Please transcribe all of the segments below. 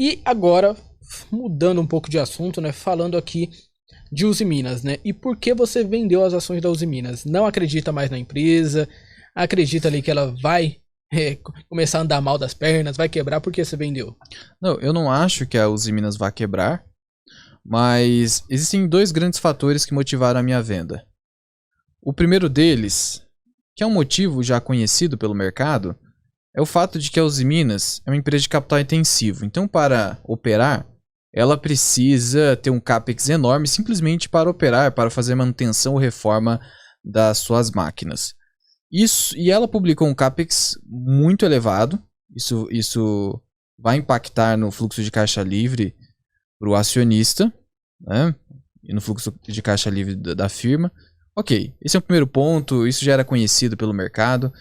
E agora, mudando um pouco de assunto, né? Falando aqui de Usiminas, né? E por que você vendeu as ações da Usiminas? Não acredita mais na empresa? Acredita ali que ela vai começar a andar mal das pernas, vai quebrar? Por que você vendeu? Não, eu não acho que a Usiminas vá quebrar, mas existem dois grandes fatores que motivaram a minha venda. O primeiro deles, que é um motivo já conhecido pelo mercado, é o fato de que a Usiminas é uma empresa de capital intensivo. Então, para operar, ela precisa ter um CAPEX enorme simplesmente para operar, para fazer manutenção ou reforma das suas máquinas. E ela publicou um CAPEX muito elevado. Isso vai impactar no fluxo de caixa livre para o acionista, né? E no fluxo de caixa livre da firma. Ok, esse é o primeiro ponto, isso já era conhecido pelo mercado.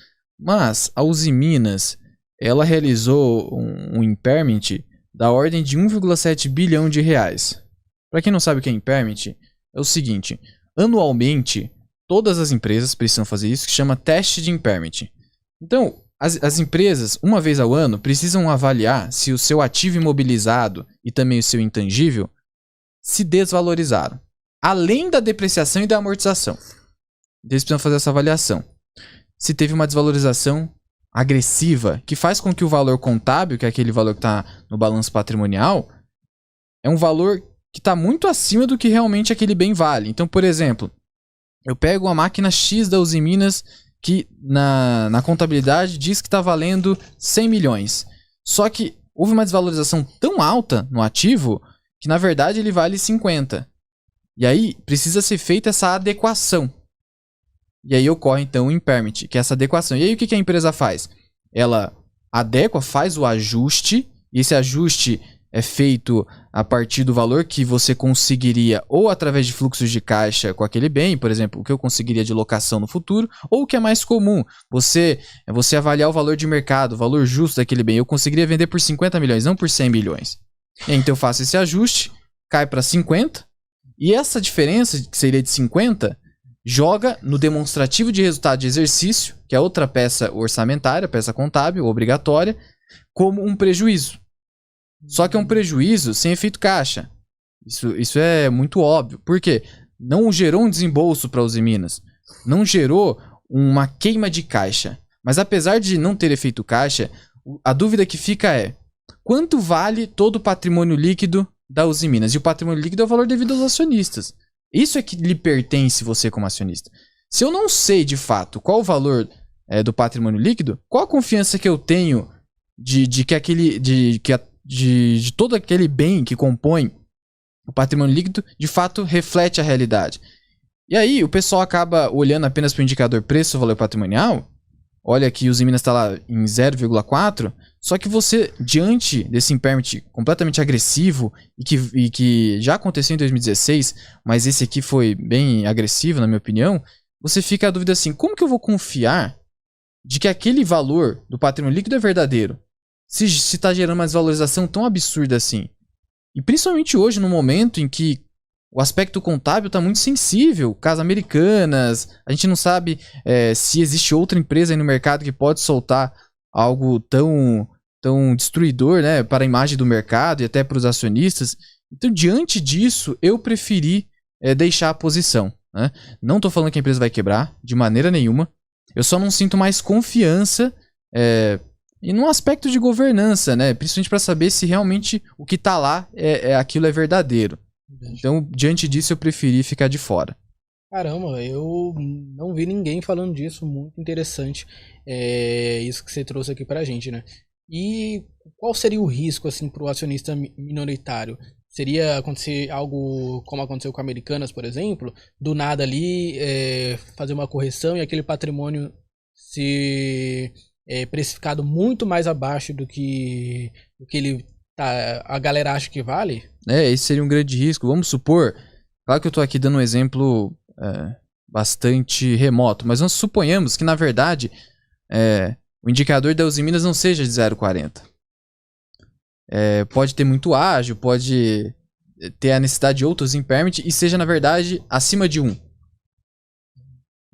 Mas a Usiminas, ela realizou um impairment da ordem de 1,7 bilhão de reais. Para quem não sabe o que é impairment, é o seguinte: anualmente, todas as empresas precisam fazer isso, que chama teste de impairment. Então, as empresas, uma vez ao ano, precisam avaliar se o seu ativo imobilizado e também o seu intangível se desvalorizaram, além da depreciação e da amortização. Eles precisam fazer essa avaliação. Se teve uma desvalorização agressiva, que faz com que o valor contábil, que é aquele valor que está no balanço patrimonial, é um valor que está muito acima do que realmente aquele bem vale. Então, por exemplo, eu pego uma máquina X da Usiminas que na contabilidade diz que está valendo 100 milhões. Só que houve uma desvalorização tão alta no ativo que, na verdade, ele vale 50. E aí precisa ser feita essa adequação. E aí ocorre, então, o impairment, que é essa adequação. E aí o que a empresa faz? Ela adequa, faz o ajuste, e esse ajuste é feito a partir do valor que você conseguiria ou através de fluxos de caixa com aquele bem, por exemplo, o que eu conseguiria de locação no futuro, ou o que é mais comum, você avaliar o valor de mercado, o valor justo daquele bem. Eu conseguiria vender por 50 milhões, não por 100 milhões. E aí, então eu faço esse ajuste, cai para 50, e essa diferença, que seria de 50... joga no demonstrativo de resultado de exercício, que é outra peça orçamentária, peça contábil, obrigatória, como um prejuízo. Só que é um prejuízo sem efeito caixa. Isso é muito óbvio. Por quê? Não gerou um desembolso para a Usiminas. Não gerou uma queima de caixa. Mas apesar de não ter efeito caixa, a dúvida que fica é: quanto vale todo o patrimônio líquido da Usiminas? E o patrimônio líquido é o valor devido aos acionistas. Isso é que lhe pertence você como acionista. Se eu não sei de fato qual o valor do patrimônio líquido, qual a confiança que eu tenho de todo aquele bem que compõe o patrimônio líquido de fato reflete a realidade? E aí o pessoal acaba olhando apenas para o indicador preço valor patrimonial. Olha que o Usiminas está lá em 0,4, só que você, diante desse impairment completamente agressivo e que já aconteceu em 2016, mas esse aqui foi bem agressivo, na minha opinião, você fica a dúvida assim: como que eu vou confiar de que aquele valor do patrimônio líquido é verdadeiro, se está gerando uma desvalorização tão absurda assim? E principalmente hoje, no momento em que o aspecto contábil está muito sensível, caso Americanas, a gente não sabe se existe outra empresa aí no mercado que pode soltar algo tão destruidor, né, para a imagem do mercado e até para os acionistas. Então, diante disso, eu preferi deixar a posição, né? Não estou falando que a empresa vai quebrar, de maneira nenhuma. Eu só não sinto mais confiança e num aspecto de governança, né, principalmente para saber se realmente o que está lá aquilo é verdadeiro. Então, diante disso, eu preferi ficar de fora. Caramba, eu não vi ninguém falando disso, muito interessante. Isso que você trouxe aqui pra gente, né? E qual seria o risco, assim, pro acionista minoritário? Seria acontecer algo como aconteceu com a Americanas, por exemplo? Do nada ali, fazer uma correção e aquele patrimônio ser precificado muito mais abaixo do que ele a galera acha que vale? Esse seria um grande risco. Vamos supor, claro que eu estou aqui dando um exemplo bastante remoto, mas nós suponhamos que, na verdade, o indicador da Usiminas não seja de 0,40. Pode ter muito ágio, pode ter a necessidade de outros impairment e seja, na verdade, acima de 1.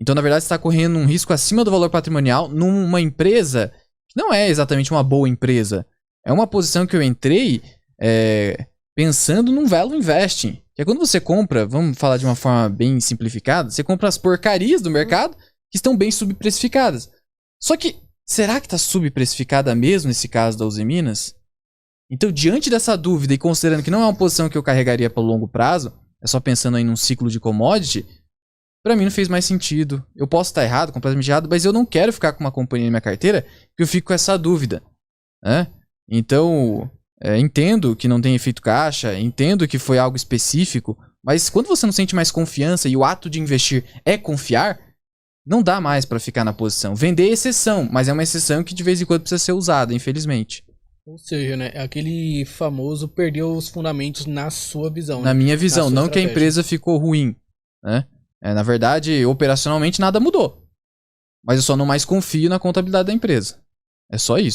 Então, na verdade, você está correndo um risco acima do valor patrimonial numa empresa que não é exatamente uma boa empresa. É uma posição que eu entrei pensando num value investing. Que é quando você compra, vamos falar de uma forma bem simplificada, você compra as porcarias do mercado que estão bem subprecificadas. Só que, será que está subprecificada mesmo nesse caso da Uzi Minas? Então, diante dessa dúvida e considerando que não é uma posição que eu carregaria para o longo prazo, é só pensando aí num ciclo de commodity, para mim não fez mais sentido. Eu posso estar errado, completamente errado, mas eu não quero ficar com uma companhia na minha carteira que eu fico com essa dúvida. Né? Então, entendo que não tem efeito caixa, entendo que foi algo específico, mas quando você não sente mais confiança e o ato de investir é confiar, não dá mais para ficar na posição. Vender é exceção, mas é uma exceção que de vez em quando precisa ser usada, infelizmente. Ou seja, né, aquele famoso perdeu os fundamentos na sua visão. Na minha visão, não que a estratégia. empresa ficou ruim. Né? Na verdade, operacionalmente nada mudou. Mas eu só não mais confio na contabilidade da empresa. É só isso.